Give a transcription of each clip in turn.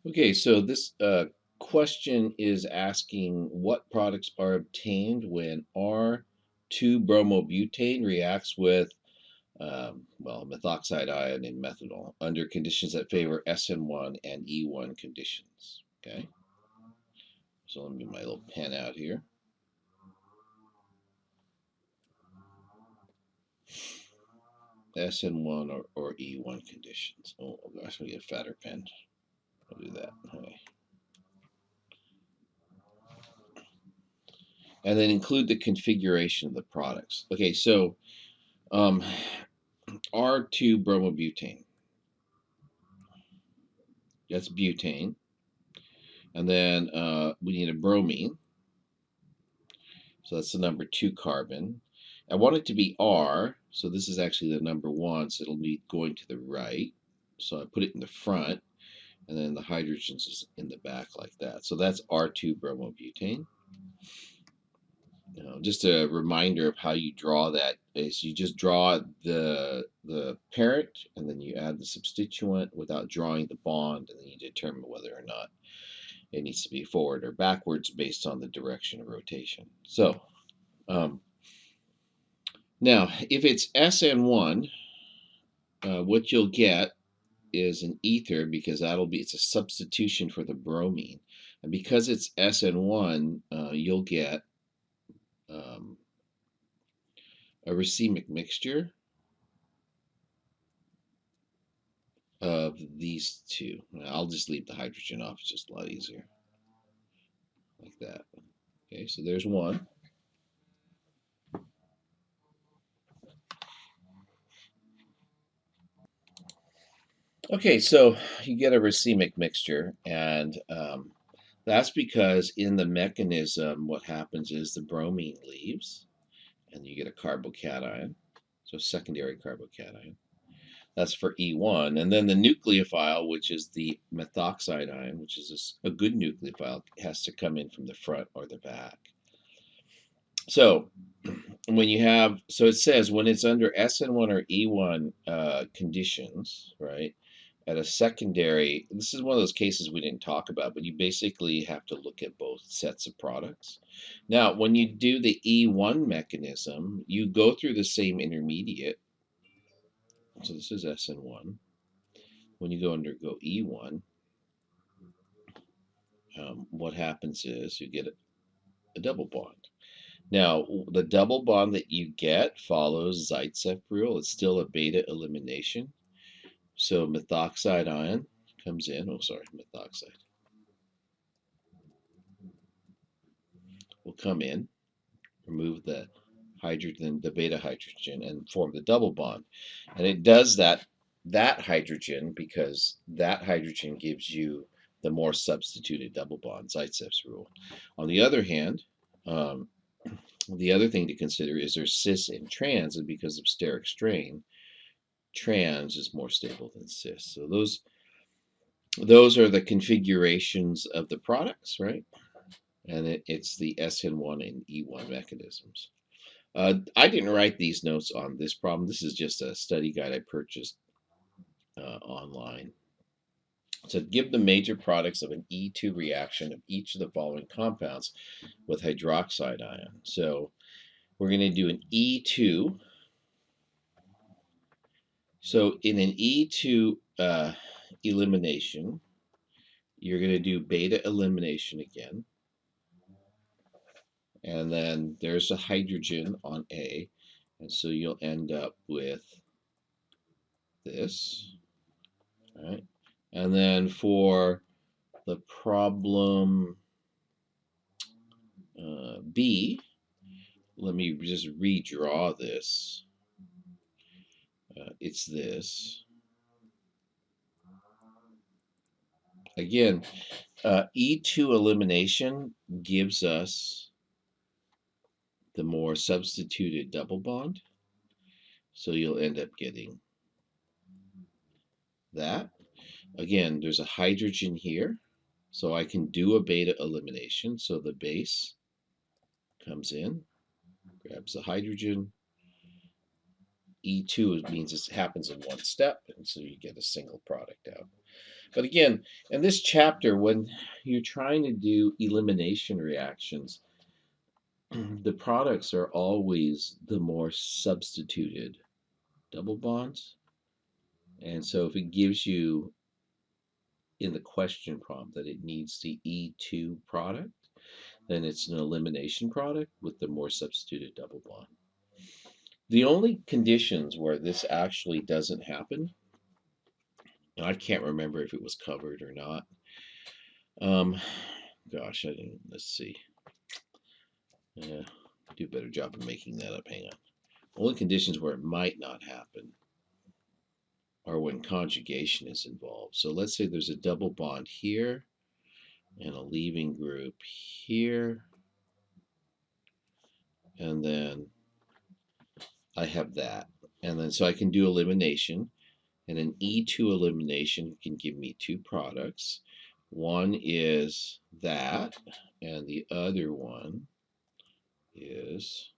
Okay, so this question is asking what products are obtained when R2-bromobutane reacts with, well, methoxide ion and methanol under conditions that favor SN1 and E1 conditions. Okay, so let me get my little pen out here. SN1 or E1 conditions. Oh gosh, we get a fatter pen. I'll do that. Okay. And then include the configuration of the products. Okay, so um, R2-bromobutane. That's butane. And then we need a bromine. So that's the number 2 carbon. I want it to be R. So this is actually the number 1. So it'll be going to the right. So I put it in the front. And then the hydrogens is in the back like that. So that's R2-bromobutane. Just a reminder of how you draw that is you just draw the parent and then you add the substituent without drawing the bond, and then you determine whether or not it needs to be forward or backwards based on the direction of rotation. So um, now if it's SN1, what you'll get is an ether, because it's a substitution for the bromine, and because it's SN1, you'll get um, a racemic mixture of these two. I'll just leave the hydrogen off, it's just a lot easier. Like that. Okay, so there's one. Okay, so you get a racemic mixture, and that's because in the mechanism, what happens is the bromine leaves, and you get a carbocation, so secondary carbocation. That's for E1. And then the nucleophile, which is the methoxide ion, which is a good nucleophile, has to come in from the front or the back. So when you have, so it says when it's under SN1 or E1 conditions, right? At a secondary, this is one of those cases we didn't talk about, but you basically have to look at both sets of products. Now, when you do the E1 mechanism, you go through the same intermediate. So this is SN1. When you go undergo E1, what happens is you get a double bond. Now, the double bond that you get follows Zaitsev rule. It's still a beta elimination. So methoxide ion comes in. Oh, sorry, methoxide will come in, remove the hydrogen, the beta hydrogen, and form the double bond. And it does that hydrogen because that hydrogen gives you the more substituted double bond, Zaitsev's rule. On the other hand, the other thing to consider is there's cis and trans, and because of steric strain, trans is more stable than cis. So those are the configurations of the products, right? And it's the SN1 and E1 mechanisms. I didn't write these notes on this problem. This is just a study guide I purchased online. So give the major products of an E2 reaction of each of the following compounds with hydroxide ion. So we're going to do an E2. So in an E2 elimination, you're going to do beta elimination again. And then there's a hydrogen on A. And so you'll end up with this. All right. And then for the problem B, let me just redraw this. It's this. Again, E2 elimination gives us the more substituted double bond. So you'll end up getting that. Again, there's a hydrogen here. So I can do a beta elimination. So the base comes in, grabs the hydrogen. E2 means it happens in one step, and so you get a single product out. But again, in this chapter, when you're trying to do elimination reactions, the products are always the more substituted double bonds. And so if it gives you in the question prompt that it needs the E2 product, then it's an elimination product with the more substituted double bond. The only conditions where this actually doesn't happen, and I can't remember if it was covered or not. Gosh, I didn't. Let's see. Do a better job of making that up. Hang on. Only conditions where it might not happen are when conjugation is involved. So let's say there's a double bond here and a leaving group here, and then I have that. And then so I can do elimination, and an E2 elimination can give me two products. One is that, and the other one is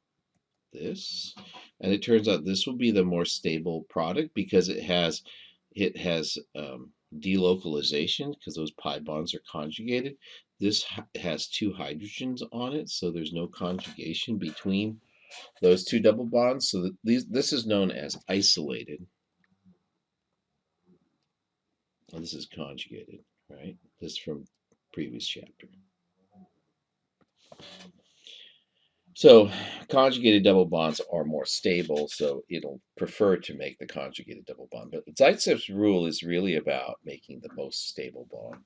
this. And it turns out this will be the more stable product because it has delocalization because those pi bonds are conjugated. This has two hydrogens on it, so there's no conjugation between those two double bonds. So that this is known as isolated. And this is conjugated, right? This from previous chapter. So conjugated double bonds are more stable, so it'll prefer to make the conjugated double bond. But Zaitsev's rule is really about making the most stable bond.